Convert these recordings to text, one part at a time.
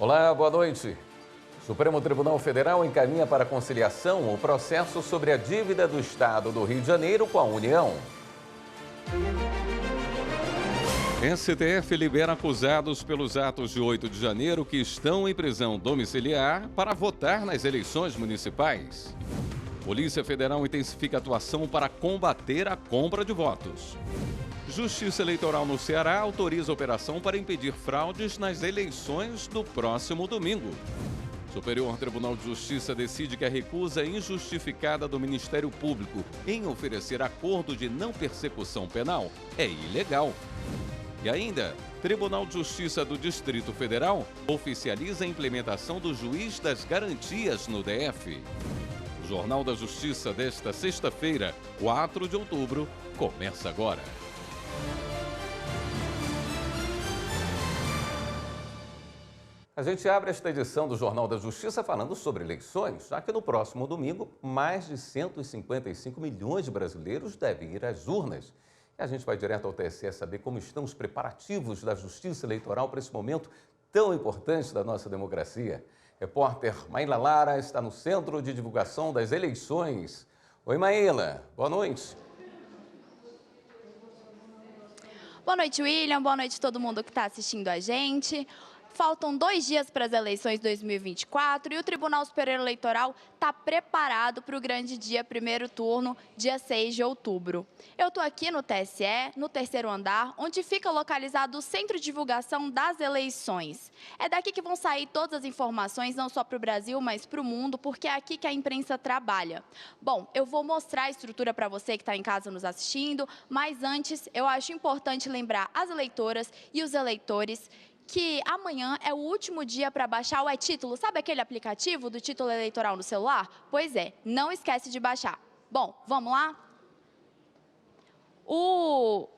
Olá, boa noite. O Supremo Tribunal Federal encaminha para conciliação o processo sobre a dívida do Estado do Rio de Janeiro com a União. STF libera acusados pelos atos de 8 de janeiro que estão em prisão domiciliar para votar nas eleições municipais. Polícia Federal intensifica a atuação para combater a compra de votos. Justiça Eleitoral no Ceará autoriza operação para impedir fraudes nas eleições do próximo domingo. Superior Tribunal de Justiça decide que a recusa injustificada do Ministério Público em oferecer acordo de não persecução penal é ilegal. E ainda, Tribunal de Justiça do Distrito Federal oficializa a implementação do juiz das garantias no DF. O Jornal da Justiça desta sexta-feira, 4 de outubro, começa agora. A gente abre esta edição do Jornal da Justiça falando sobre eleições, já que no próximo domingo, mais de 155 milhões de brasileiros devem ir às urnas. E a gente vai direto ao TSE saber como estão os preparativos da Justiça Eleitoral para esse momento tão importante da nossa democracia. Repórter Maíla Lara está no Centro de Divulgação das Eleições. Oi, Maíla, boa noite. Boa noite, William. Boa noite a todo mundo que está assistindo a gente. Faltam 2 dias para as eleições 2024 e o Tribunal Superior Eleitoral está preparado para o grande dia, primeiro turno, dia 6 de outubro. Eu estou aqui no TSE, no 3º andar, onde fica localizado o Centro de Divulgação das Eleições. É daqui que vão sair todas as informações, não só para o Brasil, mas para o mundo, porque é aqui que a imprensa trabalha. Bom, eu vou mostrar a estrutura para você que está em casa nos assistindo, mas antes eu acho importante lembrar as eleitoras e os eleitores que amanhã é o último dia para baixar o e-Título. Sabe aquele aplicativo do título eleitoral no celular? Pois é, não esquece de baixar. Bom, vamos lá? O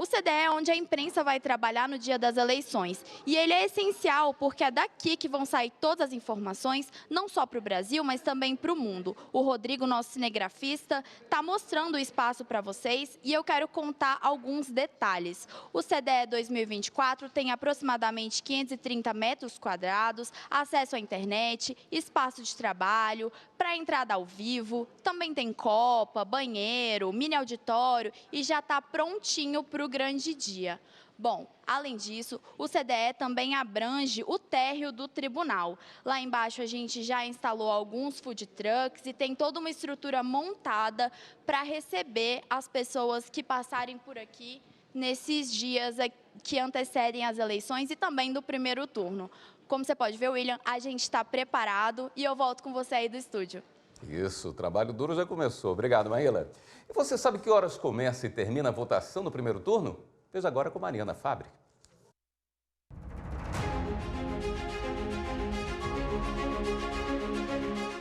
CDE é onde a imprensa vai trabalhar no dia das eleições. E ele é essencial porque é daqui que vão sair todas as informações, não só para o Brasil, mas também para o mundo. O Rodrigo, nosso cinegrafista, está mostrando o espaço para vocês e eu quero contar alguns detalhes. O CDE 2024 tem aproximadamente 530 metros quadrados, acesso à internet, espaço de trabalho, pré-entrada ao vivo, também tem copa, banheiro, mini auditório e já está prontinho para o grande dia. Bom, além disso, o CDE também abrange o térreo do tribunal. Lá embaixo a gente já instalou alguns food trucks e tem toda uma estrutura montada para receber as pessoas que passarem por aqui nesses dias que antecedem as eleições e também do primeiro turno. Como você pode ver, William, a gente está preparado e eu volto com você aí do estúdio. Isso, o trabalho duro já começou. Obrigado, Maíla. E você sabe que horas começa e termina a votação no primeiro turno? Veja agora com Mariana Fabre.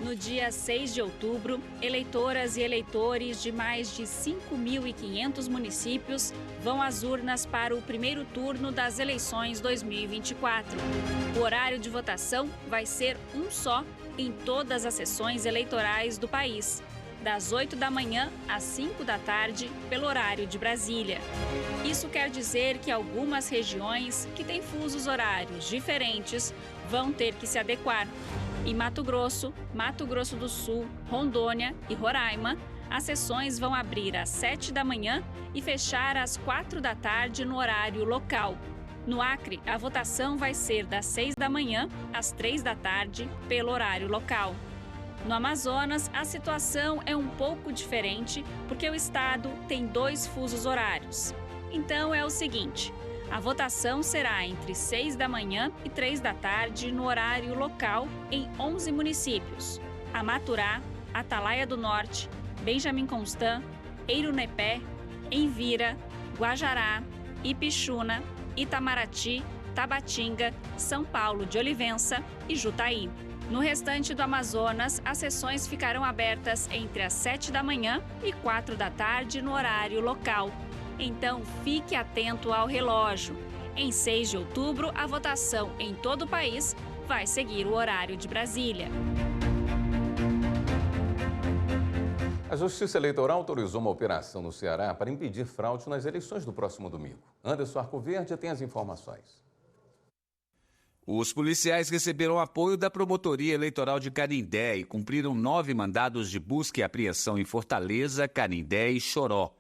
No dia 6 de outubro, eleitoras e eleitores de mais de 5.500 municípios vão às urnas para o primeiro turno das eleições 2024. O horário de votação vai ser um só em todas as sessões eleitorais do país, das 8 da manhã às 5 da tarde, pelo horário de Brasília. Isso quer dizer que algumas regiões que têm fusos horários diferentes vão ter que se adequar. Em Mato Grosso do Sul, Rondônia e Roraima, as sessões vão abrir às 7 da manhã e fechar às 4 da tarde no horário local. No Acre, a votação vai ser das 6 da manhã às 3 da tarde, pelo horário local. No Amazonas, a situação é um pouco diferente, porque o estado tem 2 fusos horários. Então é o seguinte: a votação será entre 6 da manhã e 3 da tarde no horário local em 11 municípios: Amaturá, Atalaia do Norte, Benjamin Constant, Eirunepé, Envira, Guajará, Ipixuna, Itamaraty, Tabatinga, São Paulo de Olivença e Jutaí. No restante do Amazonas, as sessões ficarão abertas entre as 7 da manhã e 4 da tarde no horário local. Então, fique atento ao relógio. Em 6 de outubro, a votação em todo o país vai seguir o horário de Brasília. A Justiça Eleitoral autorizou uma operação no Ceará para impedir fraude nas eleições do próximo domingo. Anderson Arcoverde tem as informações. Os policiais receberam apoio da Promotoria Eleitoral de Canindé e cumpriram 9 mandados de busca e apreensão em Fortaleza, Canindé e Choró.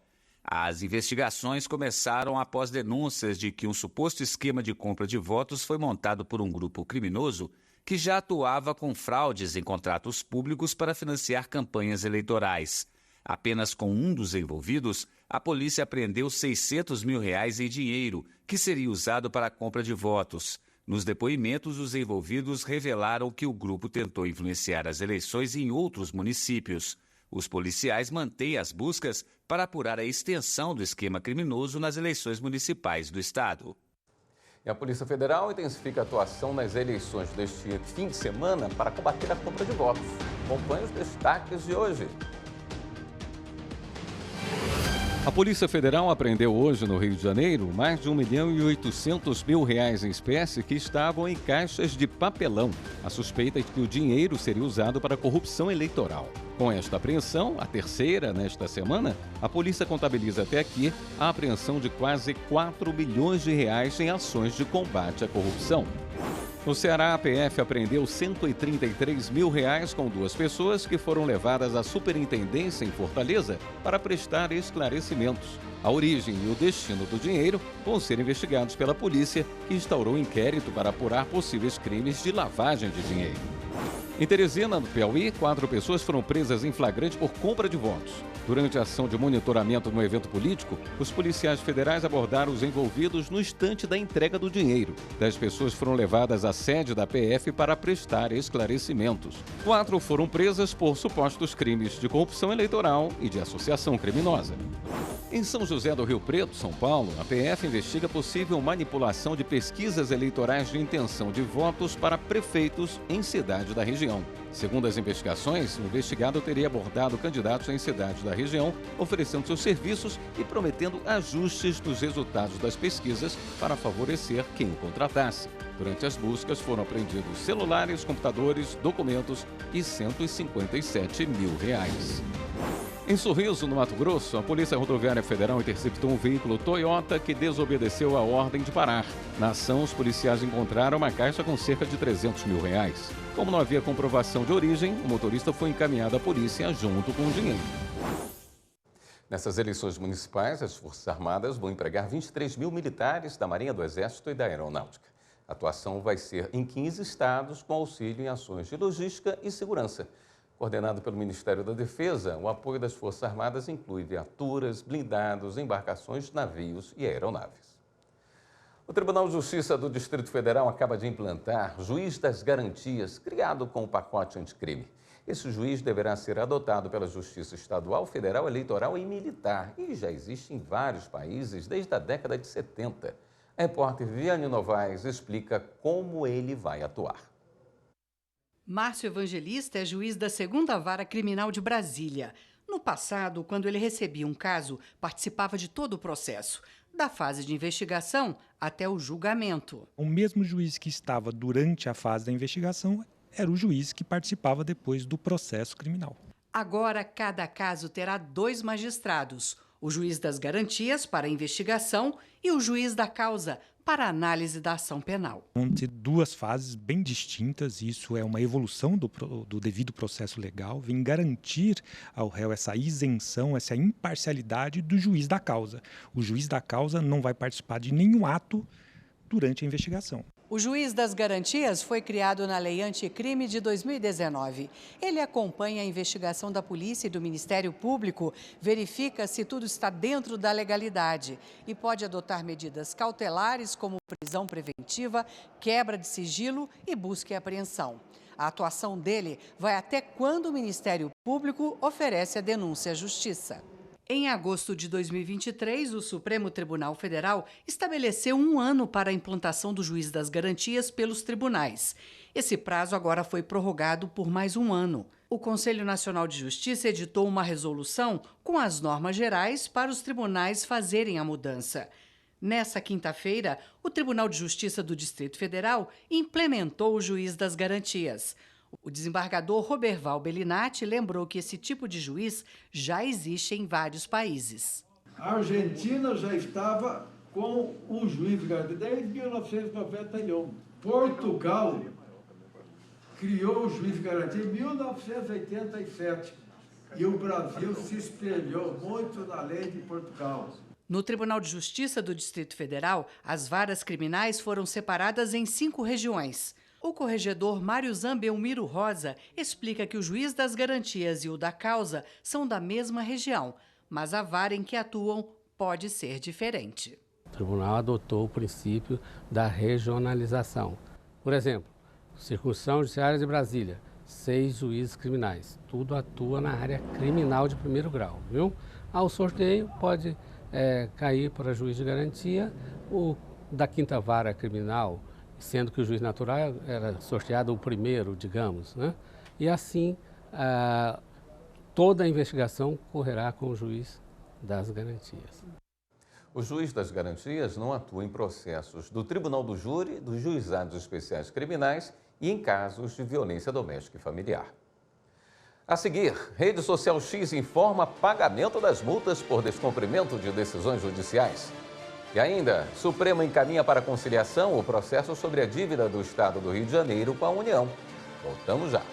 As investigações começaram após denúncias de que um suposto esquema de compra de votos foi montado por um grupo criminoso que já atuava com fraudes em contratos públicos para financiar campanhas eleitorais. Apenas com um dos envolvidos, a polícia apreendeu R$600 mil em dinheiro, que seria usado para a compra de votos. Nos depoimentos, os envolvidos revelaram que o grupo tentou influenciar as eleições em outros municípios. Os policiais mantêm as buscas para apurar a extensão do esquema criminoso nas eleições municipais do estado. E a Polícia Federal intensifica a atuação nas eleições deste fim de semana para combater a compra de votos. Acompanhe os destaques de hoje. A Polícia Federal apreendeu hoje no Rio de Janeiro mais de R$1.800.000 em espécie que estavam em caixas de papelão. A suspeita é de que o dinheiro seria usado para corrupção eleitoral. Com esta apreensão, a terceira nesta semana, a polícia contabiliza até aqui a apreensão de quase R$4 milhões em ações de combate à corrupção. No Ceará, a PF apreendeu R$133 mil com 2 pessoas que foram levadas à superintendência em Fortaleza para prestar esclarecimentos. A origem e o destino do dinheiro vão ser investigados pela polícia, que instaurou inquérito para apurar possíveis crimes de lavagem de dinheiro. Em Teresina, no Piauí, 4 pessoas foram presas em flagrante por compra de votos. Durante a ação de monitoramento no evento político, os policiais federais abordaram os envolvidos no instante da entrega do dinheiro. 10 pessoas foram levadas à sede da PF para prestar esclarecimentos. 4 foram presas por supostos crimes de corrupção eleitoral e de associação criminosa. Em São José do Rio Preto, São Paulo, a PF investiga possível manipulação de pesquisas eleitorais de intenção de votos para prefeitos em cidades da região. Segundo as investigações, o investigado teria abordado candidatos em cidades da região, oferecendo seus serviços e prometendo ajustes nos resultados das pesquisas para favorecer quem o contratasse. Durante as buscas foram apreendidos celulares, computadores, documentos e R$157 mil. Em Sorriso, no Mato Grosso, a Polícia Rodoviária Federal interceptou um veículo Toyota que desobedeceu a ordem de parar. Na ação, os policiais encontraram uma caixa com cerca de R$300 mil. Como não havia comprovação de origem, o motorista foi encaminhado à polícia junto com o dinheiro. Nessas eleições municipais, as Forças Armadas vão empregar 23 mil militares da Marinha, do Exército e da Aeronáutica. A atuação vai ser em 15 estados, com auxílio em ações de logística e segurança. Coordenado pelo Ministério da Defesa, o apoio das Forças Armadas inclui viaturas, blindados, embarcações, navios e aeronaves. O Tribunal de Justiça do Distrito Federal acaba de implantar Juiz das Garantias, criado com o pacote anticrime. Esse juiz deverá ser adotado pela Justiça Estadual, Federal, Eleitoral e Militar e já existe em vários países desde a década de 70. A repórter Viane Novaes explica como ele vai atuar. Márcio Evangelista é juiz da 2ª Vara Criminal de Brasília. No passado, quando ele recebia um caso, participava de todo o processo, da fase de investigação até o julgamento. O mesmo juiz que estava durante a fase da investigação era o juiz que participava depois do processo criminal. Agora, cada caso terá 2 magistrados, o juiz das garantias para a investigação e o juiz da causa para a análise da ação penal. Vão ter 2 fases bem distintas, isso é uma evolução do devido processo legal, vem garantir ao réu essa isenção, essa imparcialidade do juiz da causa. O juiz da causa não vai participar de nenhum ato durante a investigação. O juiz das garantias foi criado na Lei Anticrime de 2019. Ele acompanha a investigação da polícia e do Ministério Público, verifica se tudo está dentro da legalidade e pode adotar medidas cautelares como prisão preventiva, quebra de sigilo e busca e apreensão. A atuação dele vai até quando o Ministério Público oferece a denúncia à Justiça. Em agosto de 2023, o Supremo Tribunal Federal estabeleceu 1 ano para a implantação do juiz das garantias pelos tribunais. Esse prazo agora foi prorrogado por mais 1 ano. O Conselho Nacional de Justiça editou uma resolução com as normas gerais para os tribunais fazerem a mudança. Nessa quinta-feira, o Tribunal de Justiça do Distrito Federal implementou o juiz das garantias. O desembargador Roberval Bellinati lembrou que esse tipo de juiz já existe em vários países. A Argentina já estava com o juiz de garantia desde 1991. Portugal criou o juiz de garantia em 1987 e o Brasil se espelhou muito na lei de Portugal. No Tribunal de Justiça do Distrito Federal, as varas criminais foram separadas em 5 regiões. O corregedor Mário Zambelmiro Rosa explica que o juiz das garantias e o da causa são da mesma região, mas a vara em que atuam pode ser diferente. O tribunal adotou o princípio da regionalização. Por exemplo, Circunscrição Judiciária de Brasília, 6 juízes criminais. Tudo atua na área criminal de primeiro grau, viu? Ao sorteio pode cair para juiz de garantia o da 5ª Vara Criminal, sendo que o juiz natural era sorteado o primeiro, digamos, né? E assim, toda a investigação correrá com o juiz das garantias. O juiz das garantias não atua em processos do Tribunal do Júri, dos Juizados Especiais Criminais e em casos de violência doméstica e familiar. A seguir, Rede Social X informa pagamento das multas por descumprimento de decisões judiciais. E ainda, Supremo encaminha para conciliação o processo sobre a dívida do Estado do Rio de Janeiro com a União. Voltamos já.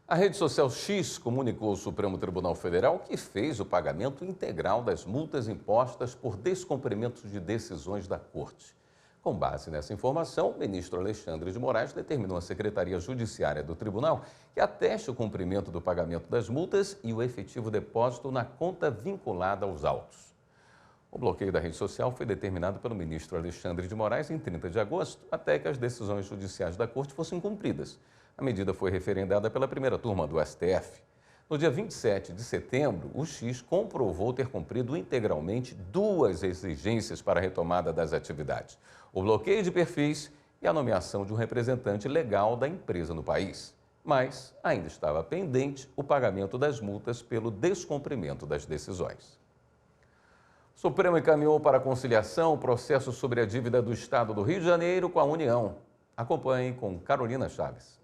A Rede Social X comunicou ao Supremo Tribunal Federal que fez o pagamento integral das multas impostas por descumprimento de decisões da Corte. Com base nessa informação, o ministro Alexandre de Moraes determinou à Secretaria Judiciária do Tribunal que ateste o cumprimento do pagamento das multas e o efetivo depósito na conta vinculada aos autos. O bloqueio da rede social foi determinado pelo ministro Alexandre de Moraes em 30 de agosto, até que as decisões judiciais da Corte fossem cumpridas. A medida foi referendada pela primeira turma do STF. No dia 27 de setembro, o X comprovou ter cumprido integralmente 2 exigências para a retomada das atividades: o bloqueio de perfis e a nomeação de um representante legal da empresa no país. Mas ainda estava pendente o pagamento das multas pelo descumprimento das decisões. O Supremo encaminhou para conciliação o processo sobre a dívida do Estado do Rio de Janeiro com a União. Acompanhe com Carolina Chaves.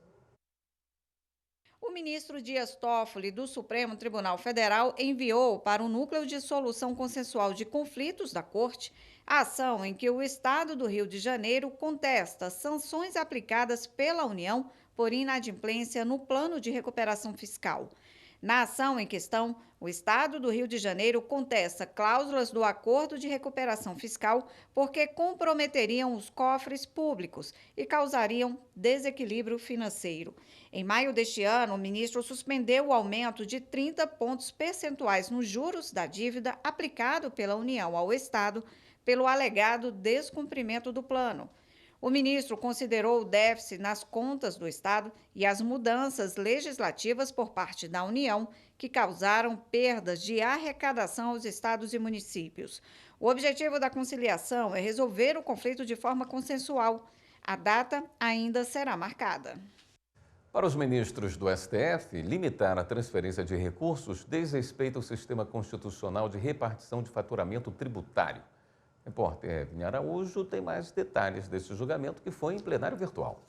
O ministro Dias Toffoli, do Supremo Tribunal Federal, enviou para o Núcleo de Solução Consensual de Conflitos da Corte a ação em que o Estado do Rio de Janeiro contesta sanções aplicadas pela União por inadimplência no Plano de Recuperação Fiscal. Na ação em questão, o Estado do Rio de Janeiro contesta cláusulas do Acordo de Recuperação Fiscal porque comprometeriam os cofres públicos e causariam desequilíbrio financeiro. Em maio deste ano, o ministro suspendeu o aumento de 30 pontos percentuais nos juros da dívida aplicado pela União ao Estado pelo alegado descumprimento do plano. O ministro considerou o déficit nas contas do Estado e as mudanças legislativas por parte da União que causaram perdas de arrecadação aos estados e municípios. O objetivo da conciliação é resolver o conflito de forma consensual. A data ainda será marcada. Para os ministros do STF, limitar a transferência de recursos desrespeita o sistema constitucional de repartição de faturamento tributário. Repórter Vinha Araújo tem mais detalhes desse julgamento que foi em plenário virtual.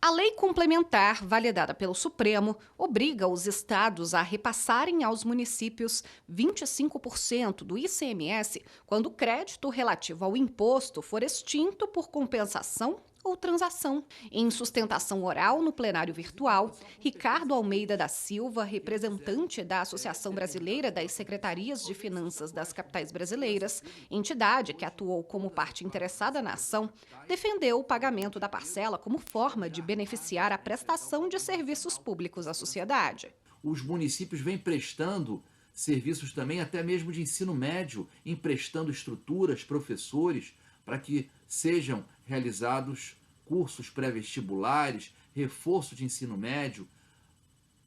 A lei complementar, validada pelo Supremo, obriga os estados a repassarem aos municípios 25% do ICMS quando o crédito relativo ao imposto for extinto por compensação ou transação. Em sustentação oral no plenário virtual, Ricardo Almeida da Silva, representante da Associação Brasileira das Secretarias de Finanças das Capitais Brasileiras, entidade que atuou como parte interessada na ação, defendeu o pagamento da parcela como forma de beneficiar a prestação de serviços públicos à sociedade. Os municípios vêm prestando serviços também, até mesmo de ensino médio, emprestando estruturas, professores, para que sejam realizados cursos pré-vestibulares, reforço de ensino médio,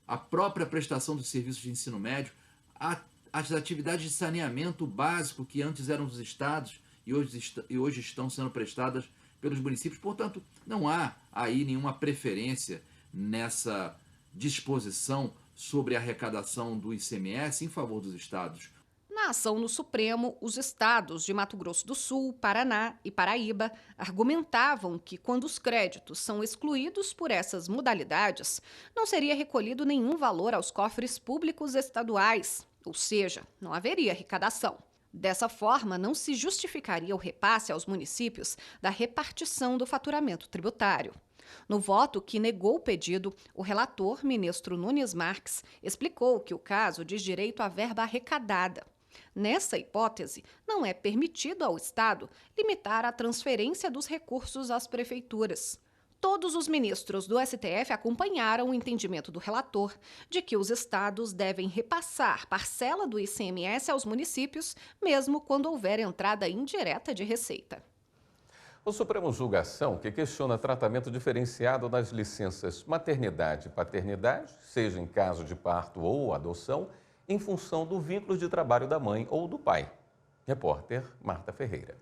a própria prestação dos serviços de ensino médio, as atividades de saneamento básico que antes eram dos estados e hoje estão sendo prestadas pelos municípios. Portanto, não há aí nenhuma preferência nessa disposição sobre a arrecadação do ICMS em favor dos estados. Na ação no Supremo, os estados de Mato Grosso do Sul, Paraná e Paraíba argumentavam que, quando os créditos são excluídos por essas modalidades, não seria recolhido nenhum valor aos cofres públicos estaduais, ou seja, não haveria arrecadação. Dessa forma, não se justificaria o repasse aos municípios da repartição do faturamento tributário. No voto que negou o pedido, o relator, ministro Nunes Marques, explicou que o caso diz direito à verba arrecadada. Nessa hipótese, não é permitido ao Estado limitar a transferência dos recursos às prefeituras. Todos os ministros do STF acompanharam o entendimento do relator de que os estados devem repassar parcela do ICMS aos municípios, mesmo quando houver entrada indireta de receita. O Supremo julga ação que questiona tratamento diferenciado nas licenças maternidade e paternidade, seja em caso de parto ou adoção, em função do vínculo de trabalho da mãe ou do pai. Repórter Marta Ferreira.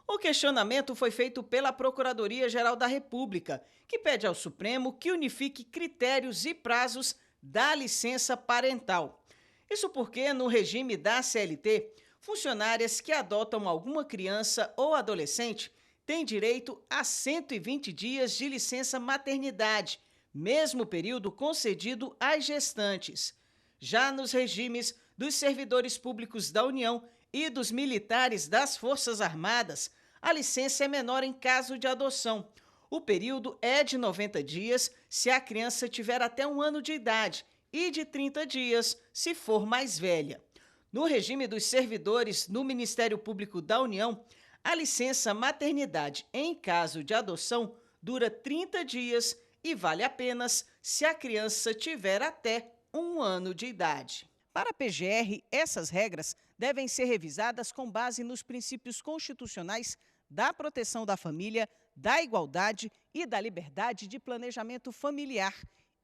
O questionamento foi feito pela Procuradoria-Geral da República, que pede ao Supremo que unifique critérios e prazos da licença parental. Isso porque, no regime da CLT, funcionárias que adotam alguma criança ou adolescente têm direito a 120 dias de licença maternidade, mesmo período concedido às gestantes. Já nos regimes dos servidores públicos da União e dos militares das Forças Armadas, a licença é menor em caso de adoção. O período é de 90 dias se a criança tiver até 1 ano de idade e de 30 dias se for mais velha. No regime dos servidores no Ministério Público da União, a licença maternidade em caso de adoção dura 30 dias e vale apenas se a criança tiver até 1 ano de idade. Para a PGR, essas regras devem ser revisadas com base nos princípios constitucionais da proteção da família, da igualdade e da liberdade de planejamento familiar,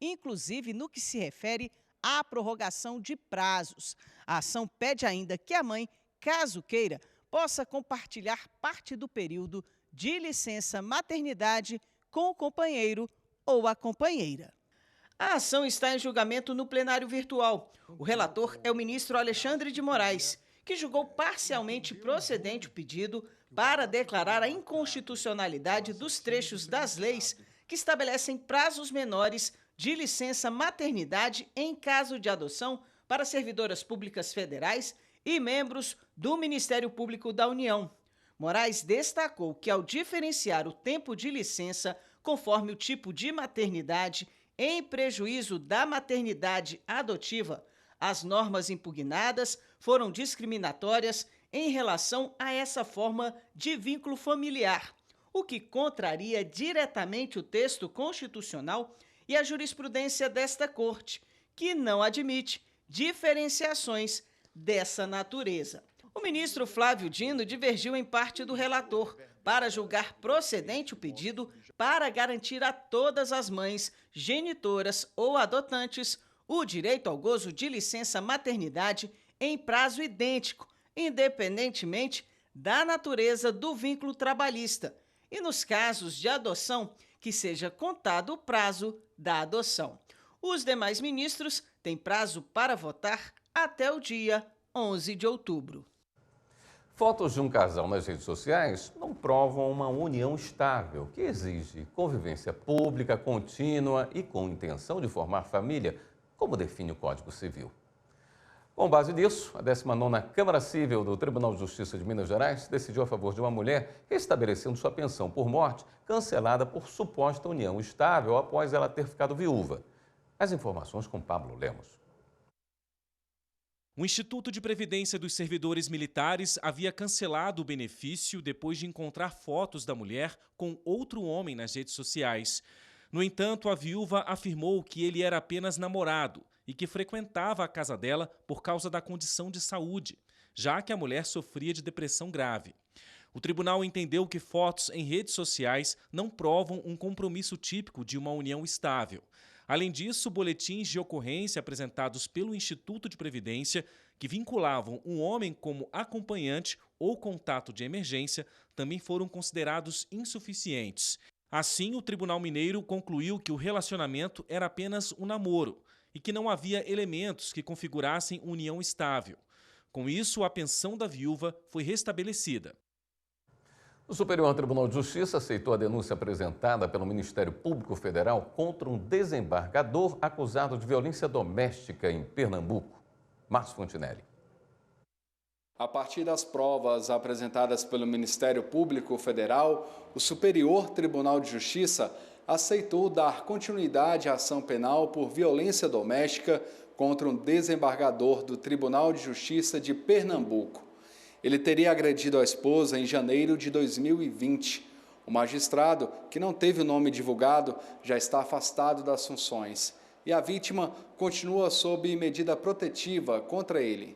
inclusive no que se refere à prorrogação de prazos. A ação pede ainda que a mãe, caso queira, possa compartilhar parte do período de licença maternidade com o companheiro ou a companheira. A ação está em julgamento no plenário virtual. O relator é o ministro Alexandre de Moraes, que julgou parcialmente procedente o pedido para declarar a inconstitucionalidade dos trechos das leis que estabelecem prazos menores de licença maternidade em caso de adoção para servidoras públicas federais e membros do Ministério Público da União. Moraes destacou que, ao diferenciar o tempo de licença conforme o tipo de maternidade, em prejuízo da maternidade adotiva, as normas impugnadas foram discriminatórias em relação a essa forma de vínculo familiar, o que contraria diretamente o texto constitucional e a jurisprudência desta Corte, que não admite diferenciações dessa natureza. O ministro Flávio Dino divergiu em parte do relator para julgar procedente o pedido para garantir a todas as mães, genitoras ou adotantes o direito ao gozo de licença maternidade em prazo idêntico, independentemente da natureza do vínculo trabalhista, e nos casos de adoção, que seja contado o prazo da adoção. Os demais ministros têm prazo para votar até o dia 11 de outubro. Fotos de um casal nas redes sociais não provam uma união estável, que exige convivência pública, contínua e com intenção de formar família, como define o Código Civil. Com base nisso, a 19ª Câmara Civil do Tribunal de Justiça de Minas Gerais decidiu a favor de uma mulher restabelecendo sua pensão por morte, cancelada por suposta união estável após ela ter ficado viúva. As informações com Pablo Lemos. O Instituto de Previdência dos Servidores Militares havia cancelado o benefício depois de encontrar fotos da mulher com outro homem nas redes sociais. No entanto, a viúva afirmou que ele era apenas namorado e que frequentava a casa dela por causa da condição de saúde, já que a mulher sofria de depressão grave. O tribunal entendeu que fotos em redes sociais não provam um compromisso típico de uma união estável. Além disso, boletins de ocorrência apresentados pelo Instituto de Previdência, que vinculavam um homem como acompanhante ou contato de emergência, também foram considerados insuficientes. Assim, o Tribunal Mineiro concluiu que o relacionamento era apenas um namoro e que não havia elementos que configurassem união estável. Com isso, a pensão da viúva foi restabelecida. O Superior Tribunal de Justiça aceitou a denúncia apresentada pelo Ministério Público Federal contra um desembargador acusado de violência doméstica em Pernambuco. Márcio Fontinelli. A partir das provas apresentadas pelo Ministério Público Federal, o Superior Tribunal de Justiça aceitou dar continuidade à ação penal por violência doméstica contra um desembargador do Tribunal de Justiça de Pernambuco. Ele teria agredido a esposa em janeiro de 2020. O magistrado, que não teve o nome divulgado, já está afastado das funções. E a vítima continua sob medida protetiva contra ele.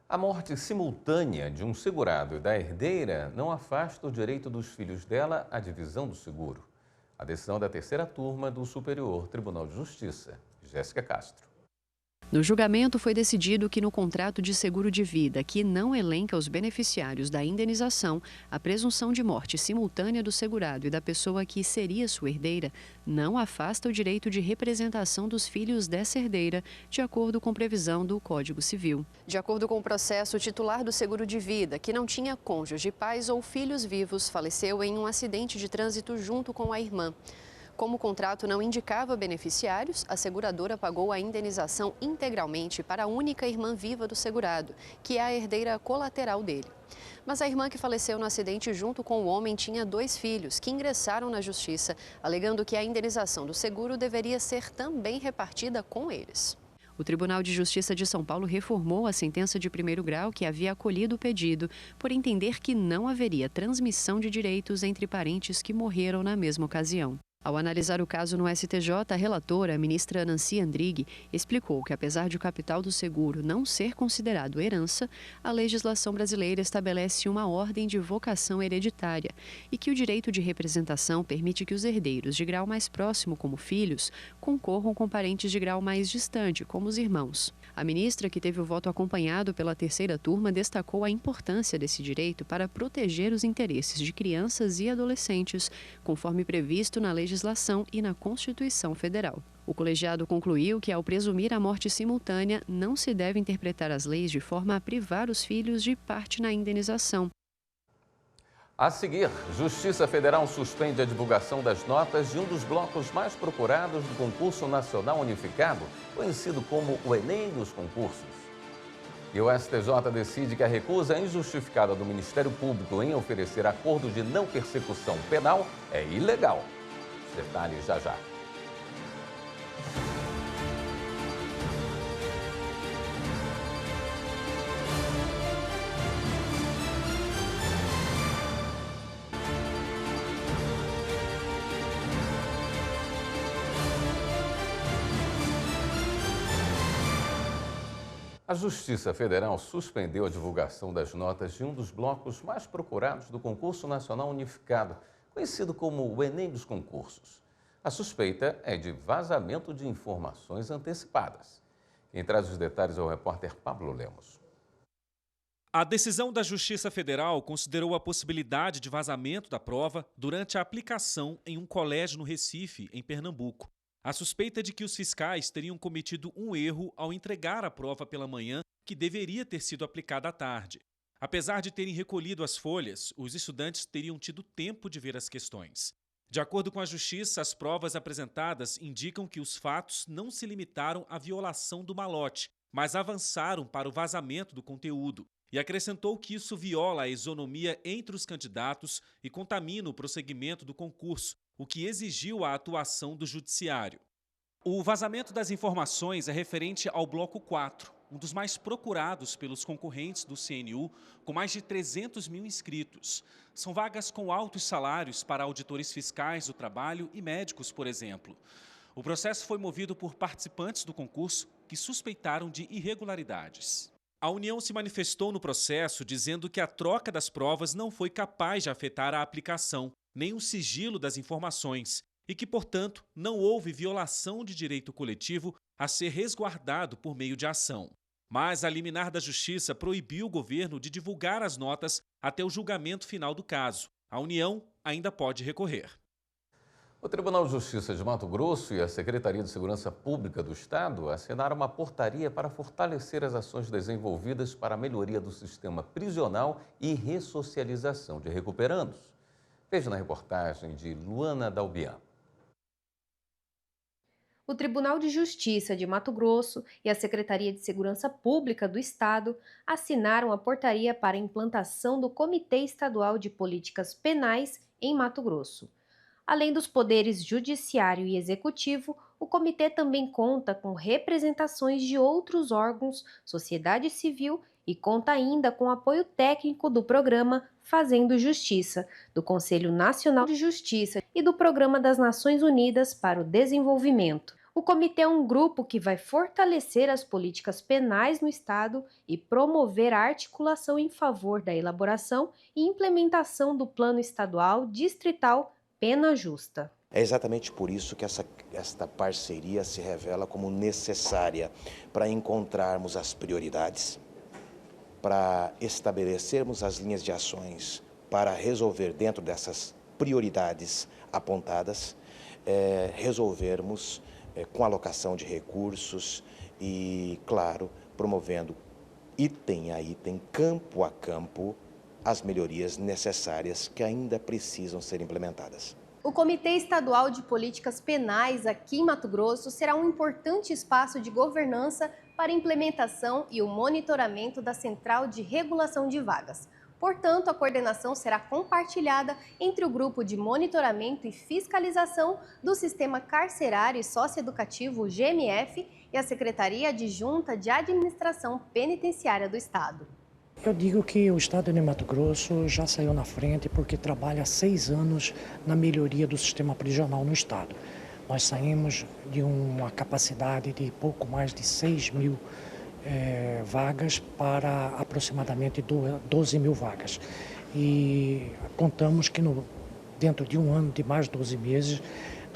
A morte simultânea de um segurado e da herdeira não afasta o direito dos filhos dela à divisão do seguro. A decisão da terceira turma do Superior Tribunal de Justiça. Jéssica Castro. No julgamento foi decidido que no contrato de seguro de vida, que não elenca os beneficiários da indenização, a presunção de morte simultânea do segurado e da pessoa que seria sua herdeira não afasta o direito de representação dos filhos dessa herdeira, de acordo com previsão do Código Civil. De acordo com o processo, o titular do seguro de vida, que não tinha cônjuge, pais ou filhos vivos, faleceu em um acidente de trânsito junto com a irmã. Como o contrato não indicava beneficiários, a seguradora pagou a indenização integralmente para a única irmã viva do segurado, que é a herdeira colateral dele. Mas a irmã que faleceu no acidente junto com o homem tinha 2 filhos, que ingressaram na justiça, alegando que a indenização do seguro deveria ser também repartida com eles. O Tribunal de Justiça de São Paulo reformou a sentença de primeiro grau que havia acolhido o pedido, por entender que não haveria transmissão de direitos entre parentes que morreram na mesma ocasião. Ao analisar o caso no STJ, a relatora, a ministra Nancy Andrighi, explicou que, apesar de o capital do seguro não ser considerado herança, a legislação brasileira estabelece uma ordem de vocação hereditária e que o direito de representação permite que os herdeiros de grau mais próximo, como filhos, concorram com parentes de grau mais distante, como os irmãos. A ministra, que teve o voto acompanhado pela terceira turma, destacou a importância desse direito para proteger os interesses de crianças e adolescentes, conforme previsto na legislação e na Constituição Federal. O colegiado concluiu que, ao presumir a morte simultânea, não se deve interpretar as leis de forma a privar os filhos de parte na indenização. A seguir, Justiça Federal suspende a divulgação das notas de um dos blocos mais procurados do Concurso Nacional Unificado, conhecido como o Enem dos concursos. E o STJ decide que a recusa injustificada do Ministério Público em oferecer acordo de não persecução penal é ilegal. Detalhes já já. A Justiça Federal suspendeu a divulgação das notas de um dos blocos mais procurados do Concurso Nacional Unificado, conhecido como o Enem dos concursos. A suspeita é de vazamento de informações antecipadas. Quem traz os detalhes é o repórter Pablo Lemos. A decisão da Justiça Federal considerou a possibilidade de vazamento da prova durante a aplicação em um colégio no Recife, em Pernambuco. A suspeita é de que os fiscais teriam cometido um erro ao entregar a prova pela manhã, que deveria ter sido aplicada à tarde. Apesar de terem recolhido as folhas, os estudantes teriam tido tempo de ver as questões. De acordo com a Justiça, as provas apresentadas indicam que os fatos não se limitaram à violação do malote, mas avançaram para o vazamento do conteúdo, e acrescentou que isso viola a isonomia entre os candidatos e contamina o prosseguimento do concurso, o que exigiu a atuação do Judiciário. O vazamento das informações é referente ao Bloco 4, um dos mais procurados pelos concorrentes do CNU, com mais de 300 mil inscritos. São vagas com altos salários para auditores fiscais do trabalho e médicos, por exemplo. O processo foi movido por participantes do concurso que suspeitaram de irregularidades. A União se manifestou no processo dizendo que a troca das provas não foi capaz de afetar a aplicação, nem o sigilo das informações, e que, portanto, não houve violação de direito coletivo a ser resguardado por meio de ação. Mas a liminar da Justiça proibiu o governo de divulgar as notas até o julgamento final do caso. A União ainda pode recorrer. O Tribunal de Justiça de Mato Grosso e a Secretaria de Segurança Pública do Estado assinaram uma portaria para fortalecer as ações desenvolvidas para a melhoria do sistema prisional e ressocialização de recuperandos. Veja na reportagem de Luana Dalbian. O Tribunal de Justiça de Mato Grosso e a Secretaria de Segurança Pública do Estado assinaram a portaria para a implantação do Comitê Estadual de Políticas Penais em Mato Grosso. Além dos poderes judiciário e executivo, o comitê também conta com representações de outros órgãos, sociedade civil e conta ainda com apoio técnico do programa Fazendo Justiça, do Conselho Nacional de Justiça e do Programa das Nações Unidas para o Desenvolvimento. O comitê é um grupo que vai fortalecer as políticas penais no Estado e promover a articulação em favor da elaboração e implementação do Plano Estadual Distrital Pena Justa. É exatamente por isso que esta parceria se revela como necessária para encontrarmos as prioridades, para estabelecermos as linhas de ações para resolver dentro dessas prioridades apontadas, resolvermos com alocação de recursos e, claro, promovendo item a item, campo a campo, as melhorias necessárias que ainda precisam ser implementadas. O Comitê Estadual de Políticas Penais aqui em Mato Grosso será um importante espaço de governança para a implementação e o monitoramento da Central de Regulação de Vagas. Portanto, a coordenação será compartilhada entre o Grupo de Monitoramento e Fiscalização do Sistema Carcerário e Socioeducativo, GMF, e a Secretaria Adjunta de Administração Penitenciária do Estado. Eu digo que o Estado de Mato Grosso já saiu na frente porque trabalha há 6 anos na melhoria do sistema prisional no Estado. Nós saímos de uma capacidade de pouco mais de 6 mil vagas para aproximadamente 12 mil vagas. E contamos que dentro de um ano, de mais 12 meses,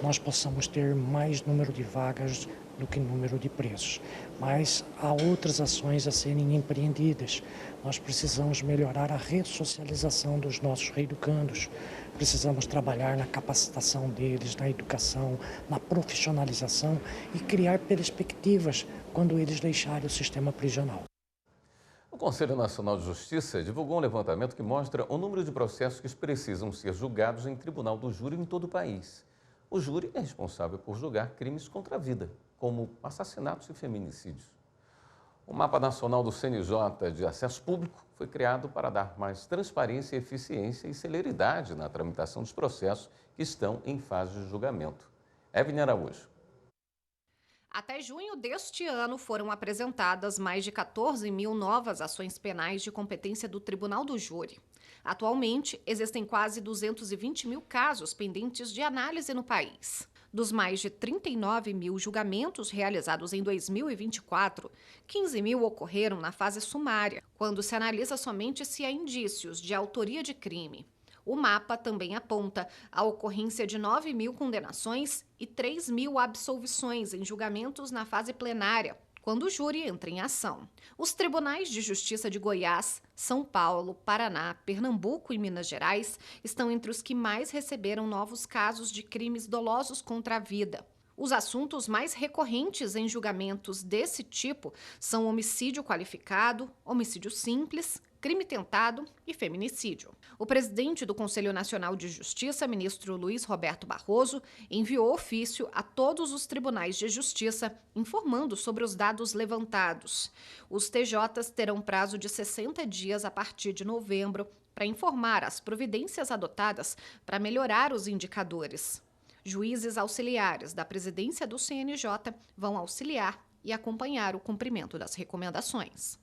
nós possamos ter mais número de vagas do que número de presos. Mas há outras ações a serem empreendidas. Nós precisamos melhorar a ressocialização dos nossos reeducandos. Precisamos trabalhar na capacitação deles, na educação, na profissionalização e criar perspectivas quando eles deixarem o sistema prisional. O Conselho Nacional de Justiça divulgou um levantamento que mostra o número de processos que precisam ser julgados em tribunal do júri em todo o país. O júri é responsável por julgar crimes contra a vida, como assassinatos e feminicídios. O Mapa Nacional do CNJ de Acesso Público foi criado para dar mais transparência, eficiência e celeridade na tramitação dos processos que estão em fase de julgamento. Evelyn Araújo. Até junho deste ano foram apresentadas mais de 14 mil novas ações penais de competência do Tribunal do Júri. Atualmente, existem quase 220 mil casos pendentes de análise no país. Dos mais de 39 mil julgamentos realizados em 2024, 15 mil ocorreram na fase sumária, quando se analisa somente se há indícios de autoria de crime. O mapa também aponta a ocorrência de 9 mil condenações e 3 mil absolvições em julgamentos na fase plenária, quando o júri entra em ação. Os tribunais de justiça de Goiás, São Paulo, Paraná, Pernambuco e Minas Gerais estão entre os que mais receberam novos casos de crimes dolosos contra a vida. Os assuntos mais recorrentes em julgamentos desse tipo são homicídio qualificado, homicídio simples, crime tentado e feminicídio. O presidente do Conselho Nacional de Justiça, ministro Luiz Roberto Barroso, enviou ofício a todos os tribunais de justiça informando sobre os dados levantados. Os TJs terão prazo de 60 dias a partir de novembro para informar as providências adotadas para melhorar os indicadores. Juízes auxiliares da presidência do CNJ vão auxiliar e acompanhar o cumprimento das recomendações.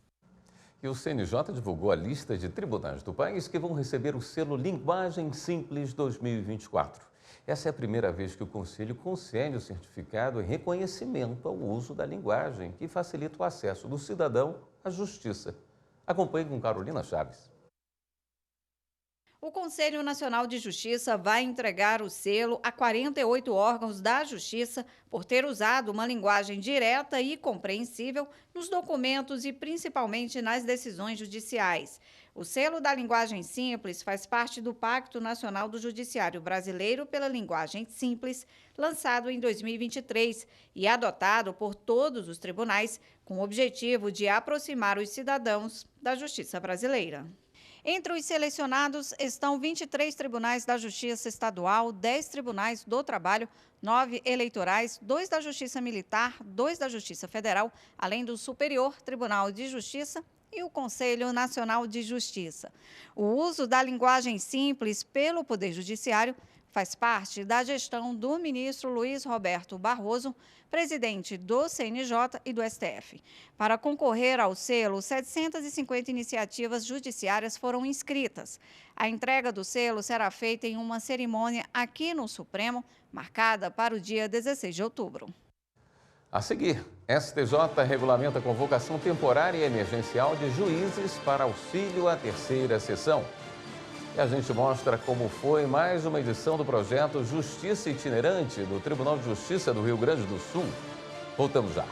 E o CNJ divulgou a lista de tribunais do país que vão receber o selo Linguagem Simples 2024. Essa é a primeira vez que o Conselho concede o certificado em reconhecimento ao uso da linguagem, que facilita o acesso do cidadão à justiça. Acompanhe com Carolina Chaves. O Conselho Nacional de Justiça vai entregar o selo a 48 órgãos da Justiça por ter usado uma linguagem direta e compreensível nos documentos e principalmente nas decisões judiciais. O selo da linguagem simples faz parte do Pacto Nacional do Judiciário Brasileiro pela Linguagem Simples, lançado em 2023 e adotado por todos os tribunais com o objetivo de aproximar os cidadãos da justiça brasileira. Entre os selecionados estão 23 tribunais da Justiça Estadual, 10 tribunais do Trabalho, 9 eleitorais, 2 da Justiça Militar, 2 da Justiça Federal, além do Superior Tribunal de Justiça e o Conselho Nacional de Justiça. O uso da linguagem simples pelo Poder Judiciário faz parte da gestão do ministro Luiz Roberto Barroso, presidente do CNJ e do STF. Para concorrer ao selo, 750 iniciativas judiciárias foram inscritas. A entrega do selo será feita em uma cerimônia aqui no Supremo, marcada para o dia 16 de outubro. A seguir, STJ regulamenta a convocação temporária e emergencial de juízes para auxílio à terceira sessão. E a gente mostra como foi mais uma edição do projeto Justiça Itinerante do Tribunal de Justiça do Rio Grande do Sul. Voltamos já.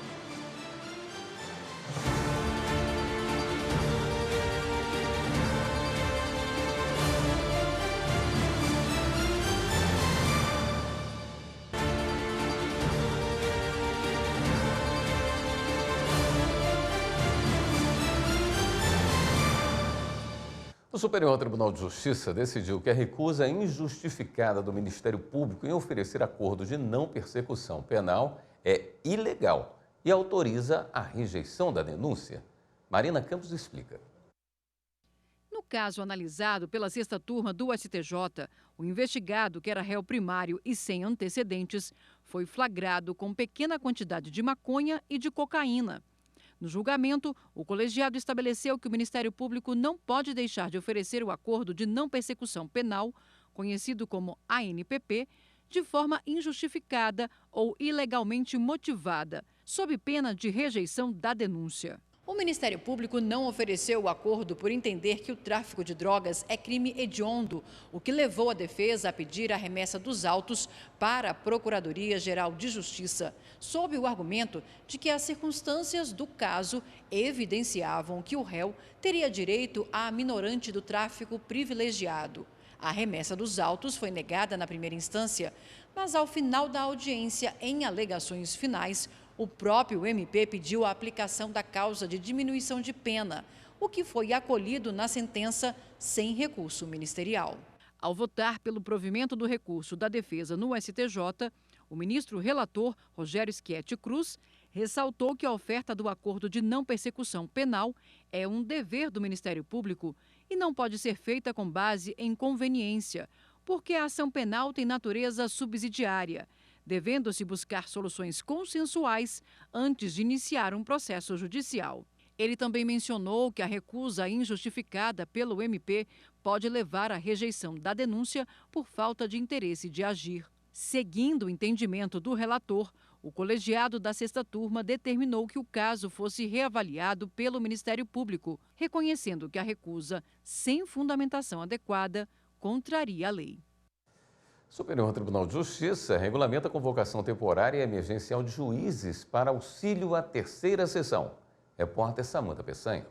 O Superior Tribunal de Justiça decidiu que a recusa injustificada do Ministério Público em oferecer acordo de não persecução penal é ilegal e autoriza a rejeição da denúncia. Marina Campos explica. No caso analisado pela sexta turma do STJ, o investigado, que era réu primário e sem antecedentes, foi flagrado com pequena quantidade de maconha e de cocaína. No julgamento, o colegiado estabeleceu que o Ministério Público não pode deixar de oferecer o acordo de não persecução penal, conhecido como ANPP, de forma injustificada ou ilegalmente motivada, sob pena de rejeição da denúncia. O Ministério Público não ofereceu o acordo por entender que o tráfico de drogas é crime hediondo, o que levou a defesa a pedir a remessa dos autos para a Procuradoria-Geral de Justiça, sob o argumento de que as circunstâncias do caso evidenciavam que o réu teria direito à minorante do tráfico privilegiado. A remessa dos autos foi negada na primeira instância, mas ao final da audiência, em alegações finais, o próprio MP pediu a aplicação da causa de diminuição de pena, o que foi acolhido na sentença sem recurso ministerial. Ao votar pelo provimento do recurso da defesa no STJ, o ministro relator, Rogério Schietti Cruz, ressaltou que a oferta do acordo de não persecução penal é um dever do Ministério Público e não pode ser feita com base em conveniência, porque a ação penal tem natureza subsidiária, devendo-se buscar soluções consensuais antes de iniciar um processo judicial. Ele também mencionou que a recusa injustificada pelo MP pode levar à rejeição da denúncia por falta de interesse de agir. Seguindo o entendimento do relator, o colegiado da sexta turma determinou que o caso fosse reavaliado pelo Ministério Público, reconhecendo que a recusa, sem fundamentação adequada, contraria a lei. O Superior Tribunal de Justiça regulamenta a convocação temporária e emergencial de juízes para auxílio à terceira sessão. Repórter Samanta Peçanha.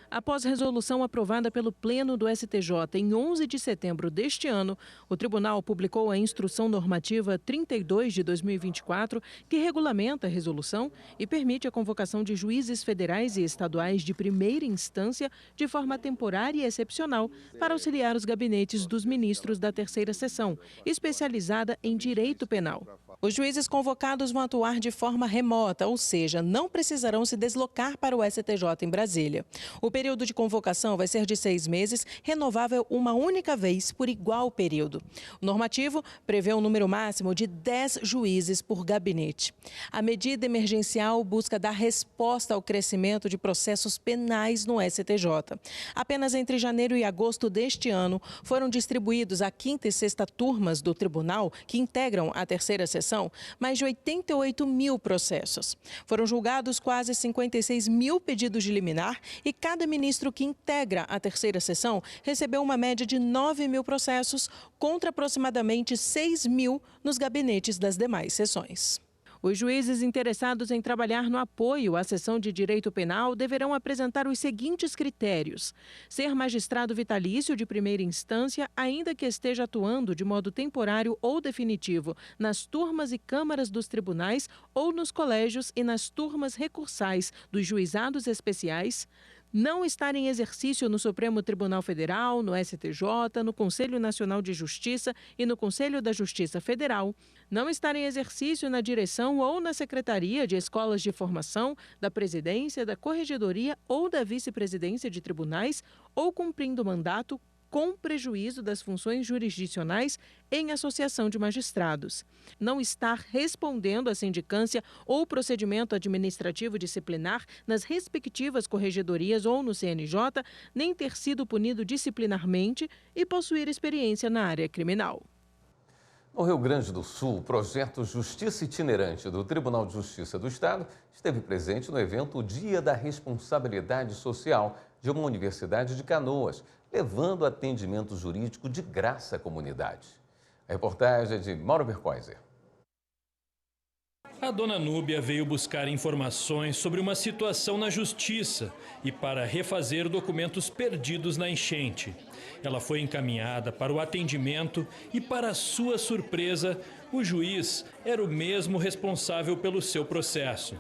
Após resolução aprovada pelo Pleno do STJ em 11 de setembro deste ano, o tribunal publicou a Instrução Normativa 32 de 2024, que regulamenta a resolução e permite a convocação de juízes federais e estaduais de primeira instância de forma temporária e excepcional para auxiliar os gabinetes dos ministros da terceira sessão, especializada em direito penal. Os juízes convocados vão atuar de forma remota, ou seja, não precisarão se deslocar para o STJ em Brasília. O período de convocação vai ser de 6 meses, renovável uma única vez por igual período. O normativo prevê um número máximo de 10 juízes por gabinete. A medida emergencial busca dar resposta ao crescimento de processos penais no STJ. Apenas entre janeiro e agosto deste ano foram distribuídos à quinta e sexta turmas do tribunal, que integram a terceira sessão, mais de 88 mil processos. Foram julgados quase 56 mil pedidos de liminar e cada ministro que integra a terceira sessão recebeu uma média de 9 mil processos contra aproximadamente 6 mil nos gabinetes das demais sessões. Os juízes interessados em trabalhar no apoio à sessão de direito penal deverão apresentar os seguintes critérios: ser magistrado vitalício de primeira instância, ainda que esteja atuando de modo temporário ou definitivo nas turmas e câmaras dos tribunais ou nos colégios e nas turmas recursais dos juizados especiais, não estar em exercício no Supremo Tribunal Federal, no STJ, no Conselho Nacional de Justiça e no Conselho da Justiça Federal, não estar em exercício na direção ou na secretaria de escolas de formação, da presidência, da corregedoria ou da vice-presidência de tribunais ou cumprindo mandato com prejuízo das funções jurisdicionais em associação de magistrados. Não estar respondendo à sindicância ou procedimento administrativo disciplinar nas respectivas corregedorias ou no CNJ, nem ter sido punido disciplinarmente e possuir experiência na área criminal. No Rio Grande do Sul, o projeto Justiça Itinerante do Tribunal de Justiça do Estado esteve presente no evento Dia da Responsabilidade Social de uma universidade de Canoas, levando atendimento jurídico de graça à comunidade. A reportagem é de Mauro Bercoiser. A dona Núbia veio buscar informações sobre uma situação na justiça e para refazer documentos perdidos na enchente. Ela foi encaminhada para o atendimento e, para sua surpresa, o juiz era o mesmo responsável pelo seu processo.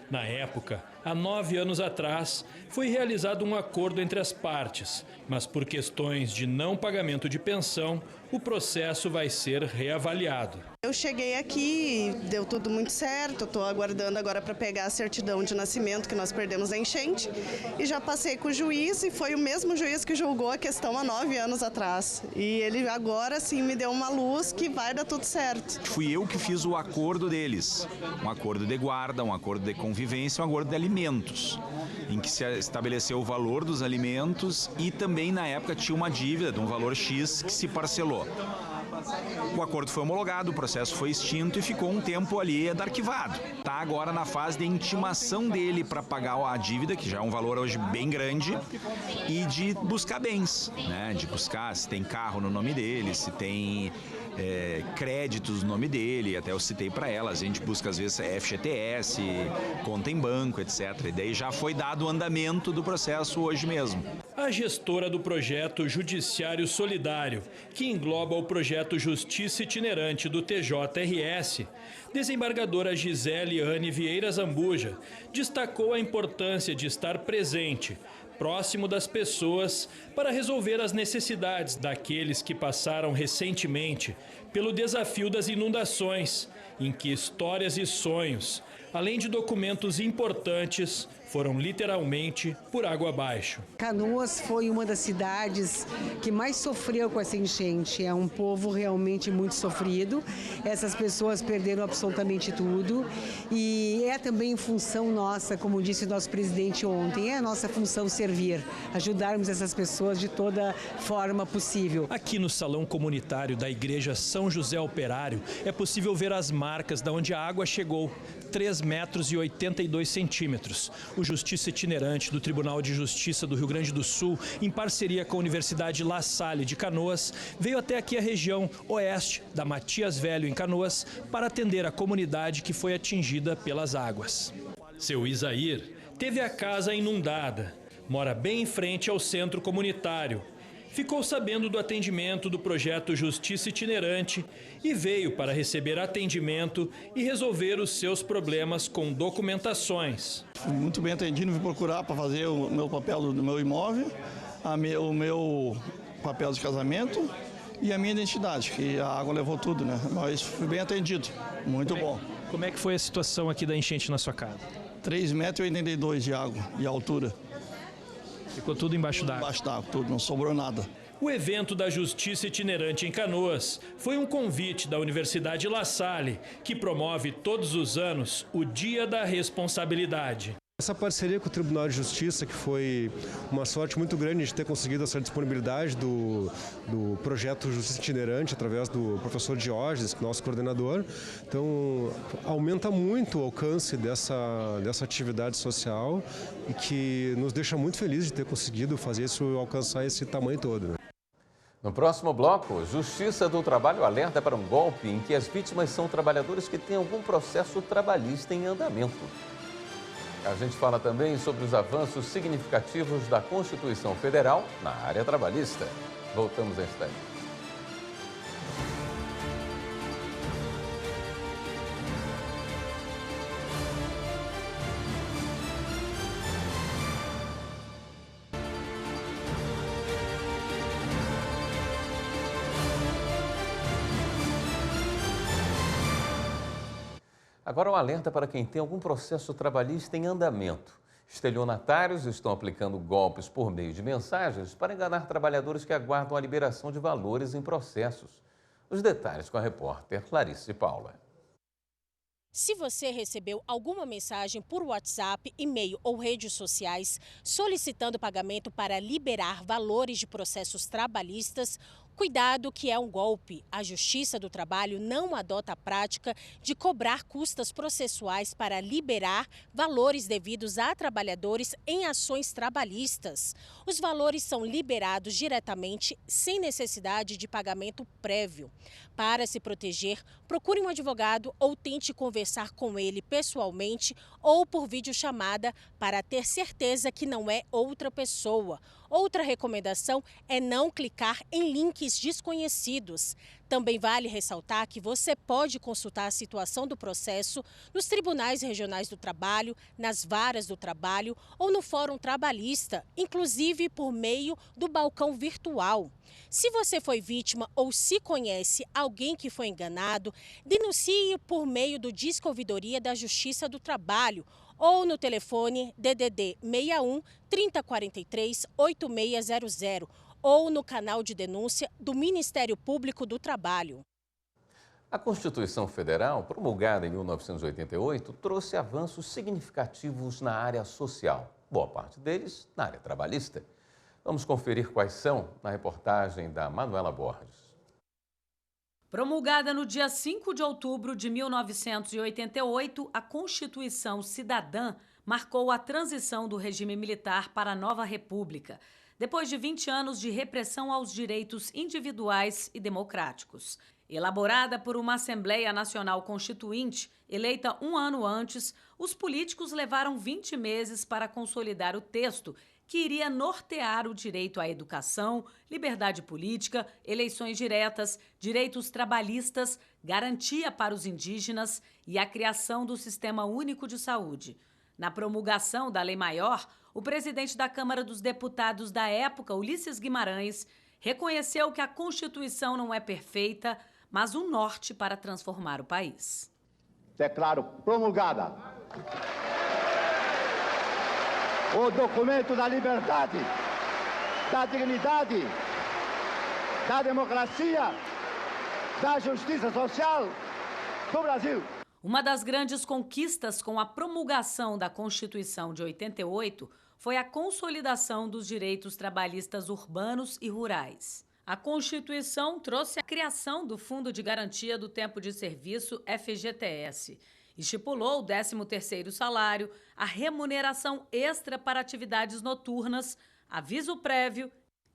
Na época, há 9 anos atrás, foi realizado um acordo entre as partes, mas por questões de não pagamento de pensão, o processo vai ser reavaliado. Eu cheguei aqui, deu tudo muito certo, estou aguardando agora para pegar a certidão de nascimento que nós perdemos na enchente e já passei com o juiz e foi o mesmo juiz que julgou a questão há 9 anos atrás. E ele agora sim me deu uma luz que vai dar tudo certo. Fui eu que fiz o acordo deles, um acordo de guarda, um acordo de convivência, um acordo de alimentos, em que se estabeleceu o valor dos alimentos e também na época tinha uma dívida de um valor X que se parcelou. O acordo foi homologado, o processo foi extinto e ficou um tempo ali arquivado. Está agora na fase de intimação dele para pagar a dívida, que já é um valor hoje bem grande, e de buscar bens, né? De buscar se tem carro no nome dele, se tem créditos no nome dele, até eu citei para ela, a gente busca às vezes FGTS, conta em banco, etc. E daí já foi dado o andamento do processo hoje mesmo. A gestora do projeto Judiciário Solidário, que engloba o projeto Justiça Itinerante do TJRS, desembargadora Gisele Anne Vieira Zambuja, destacou a importância de estar presente, próximo das pessoas, para resolver as necessidades daqueles que passaram recentemente pelo desafio das inundações, em que histórias e sonhos, além de documentos importantes, foram literalmente por água abaixo. Canoas foi uma das cidades que mais sofreu com essa enchente. É um povo realmente muito sofrido. Essas pessoas perderam absolutamente tudo. E é também função nossa, como disse o nosso presidente ontem, é a nossa função servir, ajudarmos essas pessoas de toda forma possível. Aqui no Salão Comunitário da Igreja São José Operário, é possível ver as marcas de onde a água chegou, 3,82 metros. O Justiça Itinerante do Tribunal de Justiça do Rio Grande do Sul, em parceria com a Universidade La Salle de Canoas, veio até aqui a região oeste da Matias Velho, em Canoas, para atender a comunidade que foi atingida pelas águas. Seu Isair teve a casa inundada, mora bem em frente ao centro comunitário. Ficou sabendo do atendimento do projeto Justiça Itinerante e veio para receber atendimento e resolver os seus problemas com documentações. Fui muito bem atendido, vim procurar para fazer o meu papel do meu imóvel, o meu papel de casamento e a minha identidade, que a água levou tudo, né? Mas fui bem atendido, muito bom. Como é que foi a situação aqui da enchente na sua casa? 3,82 metros de água, de altura. Ficou tudo embaixo d'água? Embaixo d'água, tudo, não sobrou nada. O evento da Justiça Itinerante em Canoas foi um convite da Universidade La Salle, que promove todos os anos o Dia da Responsabilidade. Essa parceria com o Tribunal de Justiça, que foi uma sorte muito grande de ter conseguido essa disponibilidade do projeto Justiça Itinerante, através do professor Diógenes, nosso coordenador. Então, aumenta muito o alcance dessa atividade social e que nos deixa muito felizes de ter conseguido fazer isso, alcançar esse tamanho todo, né? No próximo bloco, Justiça do Trabalho alerta para um golpe em que as vítimas são trabalhadores que têm algum processo trabalhista em andamento. A gente fala também sobre os avanços significativos da Constituição Federal na área trabalhista. Voltamos em instante. Agora, um alerta para quem tem algum processo trabalhista em andamento. Estelionatários estão aplicando golpes por meio de mensagens para enganar trabalhadores que aguardam a liberação de valores em processos. Os detalhes com a repórter Clarice Paula. Se você recebeu alguma mensagem por WhatsApp, e-mail ou redes sociais solicitando pagamento para liberar valores de processos trabalhistas, cuidado que é um golpe. A Justiça do Trabalho não adota a prática de cobrar custas processuais para liberar valores devidos a trabalhadores em ações trabalhistas. Os valores são liberados diretamente, sem necessidade de pagamento prévio. Para se proteger, procure um advogado ou tente conversar com ele pessoalmente ou por videochamada para ter certeza que não é outra pessoa. Outra recomendação é não clicar em links desconhecidos. Também vale ressaltar que você pode consultar a situação do processo nos tribunais regionais do trabalho, nas varas do trabalho ou no Fórum Trabalhista, inclusive por meio do balcão virtual. Se você foi vítima ou se conhece alguém que foi enganado, denuncie por meio do Disque Ouvidoria da Justiça do Trabalho ou no telefone DDD 61 3043 8600 ou no canal de denúncia do Ministério Público do Trabalho. A Constituição Federal, promulgada em 1988, trouxe avanços significativos na área social, boa parte deles na área trabalhista. Vamos conferir quais são na reportagem da Manuela Borges. Promulgada no dia 5 de outubro de 1988, a Constituição Cidadã marcou a transição do regime militar para a nova república, depois de 20 anos de repressão aos direitos individuais e democráticos. Elaborada por uma Assembleia Nacional Constituinte, eleita um ano antes, os políticos levaram 20 meses para consolidar o texto que iria nortear o direito à educação, liberdade política, eleições diretas, direitos trabalhistas, garantia para os indígenas e a criação do Sistema Único de Saúde. Na promulgação da Lei Maior, o presidente da Câmara dos Deputados da época, Ulisses Guimarães, reconheceu que a Constituição não é perfeita, mas um norte para transformar o país. Declaro promulgada o documento da liberdade, da dignidade, da democracia, da justiça social do Brasil. Uma das grandes conquistas com a promulgação da Constituição de 88 foi a consolidação dos direitos trabalhistas urbanos e rurais. A Constituição trouxe a criação do Fundo de Garantia do Tempo de Serviço, FGTS. Estipulou o 13º salário, a remuneração extra para atividades noturnas, aviso prévio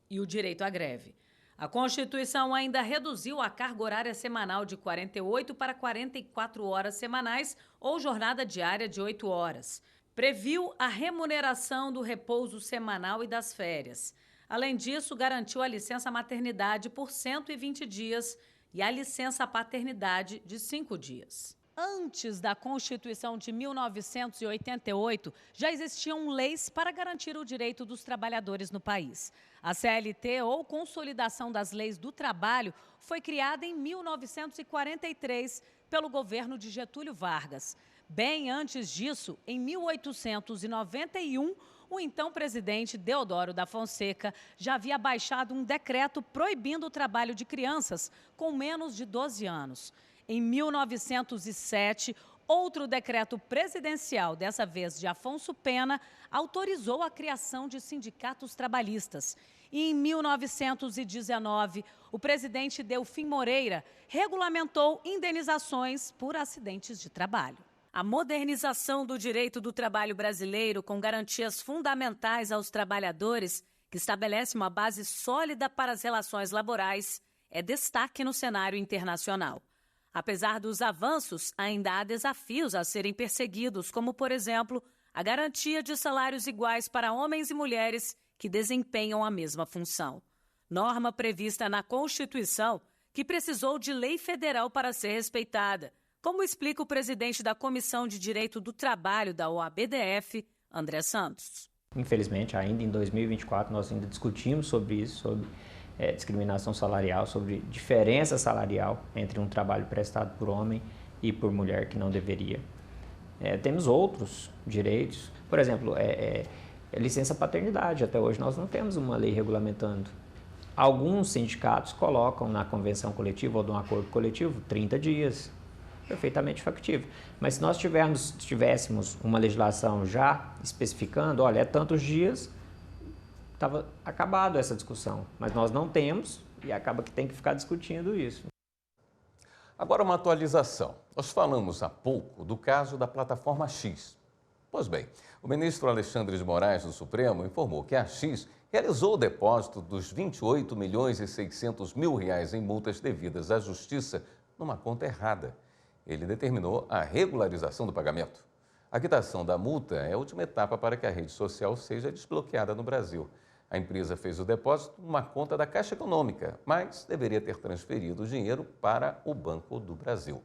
e o direito à greve. A Constituição ainda reduziu a carga horária semanal de 48 para 44 horas semanais ou jornada diária de 8 horas. Previu a remuneração do repouso semanal e das férias. Além disso, garantiu a licença maternidade por 120 dias e a licença paternidade de 5 dias. Antes da Constituição de 1988, já existiam leis para garantir o direito dos trabalhadores no país. A CLT, ou Consolidação das Leis do Trabalho, foi criada em 1943 pelo governo de Getúlio Vargas. Bem antes disso, em 1891, o então presidente Deodoro da Fonseca já havia baixado um decreto proibindo o trabalho de crianças com menos de 12 anos. Em 1907, outro decreto presidencial, dessa vez de Afonso Pena, autorizou a criação de sindicatos trabalhistas. E em 1919, o presidente Delfim Moreira regulamentou indenizações por acidentes de trabalho. A modernização do direito do trabalho brasileiro, com garantias fundamentais aos trabalhadores, que estabelece uma base sólida para as relações laborais, é destaque no cenário internacional. Apesar dos avanços, ainda há desafios a serem perseguidos, como, por exemplo, a garantia de salários iguais para homens e mulheres que desempenham a mesma função. Norma prevista na Constituição que precisou de lei federal para ser respeitada, como explica o presidente da Comissão de Direito do Trabalho da OABDF, André Santos. Infelizmente, ainda em 2024, nós ainda discutimos sobre isso, sobre discriminação salarial, sobre diferença salarial entre um trabalho prestado por homem e por mulher que não deveria. Temos outros direitos, por exemplo, licença paternidade. Até hoje nós não temos uma lei regulamentando. Alguns sindicatos colocam na convenção coletiva ou no acordo coletivo 30 dias, perfeitamente factível. Mas se nós tivéssemos uma legislação já especificando, olha, é tantos dias, estava acabado essa discussão. Mas nós não temos e acaba que tem que ficar discutindo isso. Agora uma atualização. Nós falamos há pouco do caso da plataforma X. Pois bem, o ministro Alexandre de Moraes do Supremo informou que a X realizou o depósito dos R$28.600.000 em multas devidas à Justiça numa conta errada. Ele determinou a regularização do pagamento. A quitação da multa é a última etapa para que a rede social seja desbloqueada no Brasil. A empresa fez o depósito numa conta da Caixa Econômica, mas deveria ter transferido o dinheiro para o Banco do Brasil.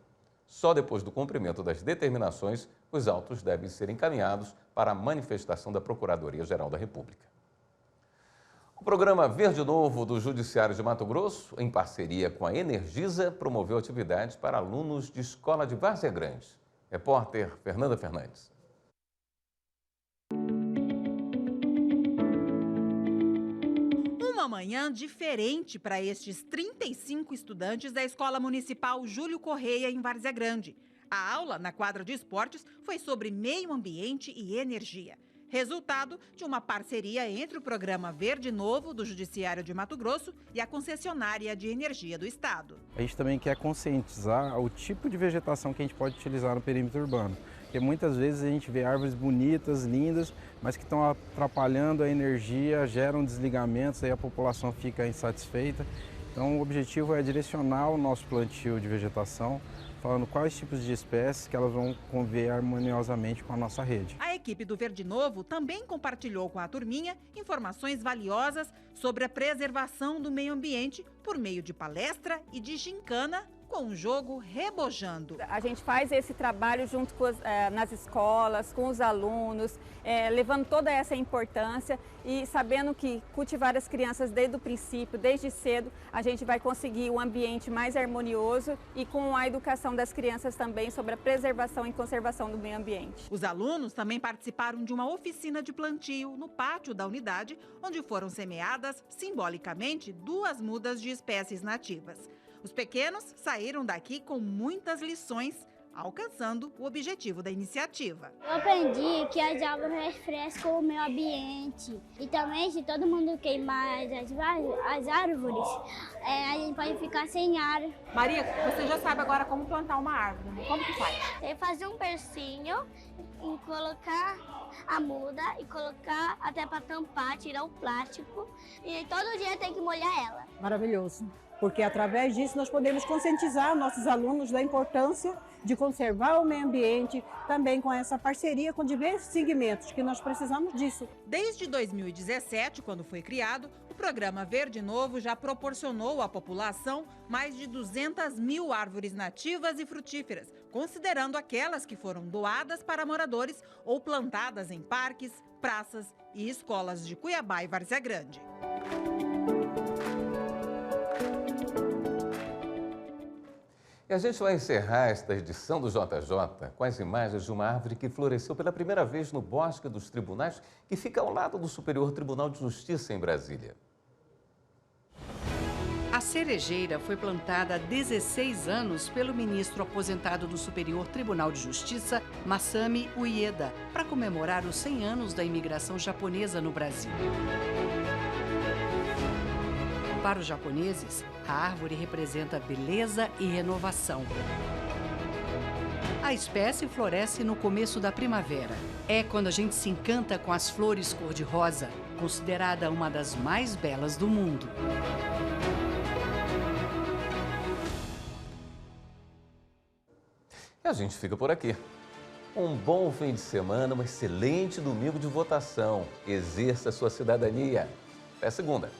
Só depois do cumprimento das determinações, os autos devem ser encaminhados para a manifestação da Procuradoria-Geral da República. O programa Verde Novo do Judiciário de Mato Grosso, em parceria com a Energisa, promoveu atividades para alunos de escola de Várzea Grande. Repórter Fernanda Fernandes. Uma manhã diferente para estes 35 estudantes da Escola Municipal Júlio Correia, em Várzea Grande. A aula, na quadra de esportes, foi sobre meio ambiente e energia. Resultado de uma parceria entre o programa Verde Novo do Judiciário de Mato Grosso e a concessionária de energia do estado. A gente também quer conscientizar o tipo de vegetação que a gente pode utilizar no perímetro urbano. Porque muitas vezes a gente vê árvores bonitas, lindas, mas que estão atrapalhando a energia, geram desligamentos, aí a população fica insatisfeita. Então o objetivo é direcionar o nosso plantio de vegetação, falando quais tipos de espécies que elas vão conviver harmoniosamente com a nossa rede. A equipe do Verde Novo também compartilhou com a turminha informações valiosas sobre a preservação do meio ambiente por meio de palestra e de gincana com o jogo Rebojando. A gente faz esse trabalho junto com nas escolas, com os alunos, levando toda essa importância e sabendo que cultivar as crianças desde o princípio, desde cedo, a gente vai conseguir um ambiente mais harmonioso e com a educação das crianças também sobre a preservação e conservação do meio ambiente. Os alunos também participaram de uma oficina de plantio no pátio da unidade, onde foram semeadas, simbolicamente, 2 mudas de espécies nativas. Os pequenos saíram daqui com muitas lições, alcançando o objetivo da iniciativa. Eu aprendi que as árvores refrescam o meio ambiente e também se todo mundo queimar as árvores, a gente pode ficar sem ar. Maria, você já sabe agora como plantar uma árvore, né? Como que faz? Tem que fazer um bercinho e colocar a muda e colocar até para tampar, tirar o plástico e todo dia tem que molhar ela. Maravilhoso. Porque através disso nós podemos conscientizar nossos alunos da importância de conservar o meio ambiente, também com essa parceria com diversos segmentos, que nós precisamos disso. Desde 2017, quando foi criado, o programa Verde Novo já proporcionou à população mais de 200.000 árvores nativas e frutíferas, considerando aquelas que foram doadas para moradores ou plantadas em parques, praças e escolas de Cuiabá e Várzea Grande. E a gente vai encerrar esta edição do JJ com as imagens de uma árvore que floresceu pela primeira vez no Bosque dos Tribunais, que fica ao lado do Superior Tribunal de Justiça em Brasília. A cerejeira foi plantada há 16 anos pelo ministro aposentado do Superior Tribunal de Justiça, Masami Ueda, para comemorar os 100 anos da imigração japonesa no Brasil. Para os japoneses, a árvore representa beleza e renovação. A espécie floresce no começo da primavera. É quando a gente se encanta com as flores cor-de-rosa. considerada uma das mais belas do mundo. E a gente fica por aqui. Um bom fim de semana, um excelente domingo de votação. Exerça a sua cidadania. Até segunda.